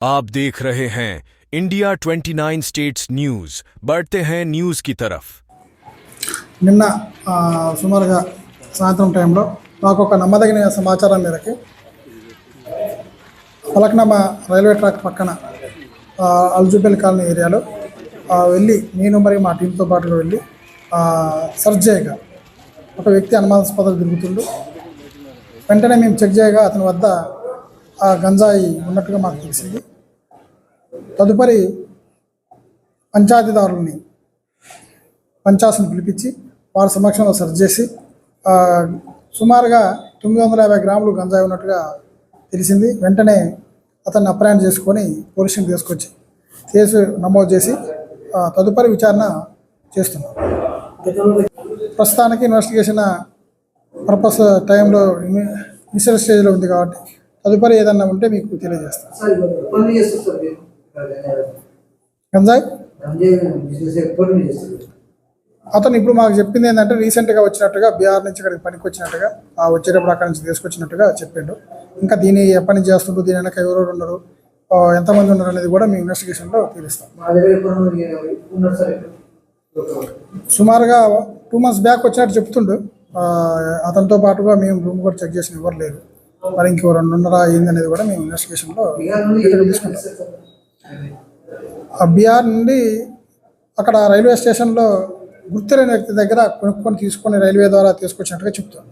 आप देख रहे हैं इंडिया 29 स्टेट्स न्यूज। बढ़ते हैं न्यूज की तरफ। నిన్న సుమారుగా సాయంత్రం టైంలో మాకు ఒక నమ్మదగిన సమాచారం మేరకు పలక్నామా రైల్వే ట్రాక్ పక్కన అల్జుబెల్ కాలనీ ఏరియాలో వెళ్ళి నేను మరియు మా టీంతో పాటుగా వెళ్ళి సర్చ్ చేయగా ఒక వ్యక్తి అనుమానాస్పదం తిరుగుతుండు. వెంటనే మేము చెక్ చేయగా అతని వద్ద గంజాయి ఉన్నట్టుగా మాకు తెలిసింది. తదుపరి పంచాయతీదారుల్ని పంచాయతీని పిలిపించి వారి సమక్షంలో సర్చ్ చేసి సుమారుగా 950 గ్రాములు గంజాయి ఉన్నట్టుగా తెలిసింది. వెంటనే అతన్ని అప్రయాణం చేసుకొని పోలీసుని తీసుకొచ్చి కేసు నమోదు చేసి తదుపరి విచారణ చేస్తున్నాం. ప్రస్తుతానికి ఇన్వెస్టిగేషన్ పర్పస్ టైంలో ఇనిషియల్ స్టేజ్లో ఉంది కాబట్టి తదుపరి ఏదన్నా ఉంటే మీకు తెలియజేస్తాను. గంజాయి అతను ఇప్పుడు మాకు చెప్పింది ఏంటంటే రీసెంట్గా వచ్చినట్టుగా బీహార్ నుంచి ఇక్కడికి పనికి వచ్చినట్టుగా వచ్చేటప్పుడు అక్కడి నుంచి తీసుకొచ్చినట్టుగా చెప్పిండు. ఇంకా దీన్ని ఎప్పటి నుంచి చేస్తుండ్రు, దీని వెనక ఎవరెవరు ఉన్నారు, ఎంతమంది ఉన్నారు అనేది కూడా మేము ఇన్వెస్టిగేషన్లో తీరుస్తాం. సుమారుగా 2 months బ్యాక్ వచ్చినట్టు చెప్తుండు. అతనితో పాటుగా మేము రూమ్ కూడా చెక్ చేసిన ఎవరు లేరు. మరి ఇంకెవరన్నా ఉన్నారా ఏంది అనేది కూడా మేము ఇన్వెస్టిగేషన్లో తీసుకుంటాం. బీహార్ నుండి అక్కడ రైల్వే స్టేషన్లో గుర్తులేని వ్యక్తి దగ్గర కొనుక్కొని తీసుకొని రైల్వే ద్వారా తీసుకొచ్చినట్టుగా చెప్తాను.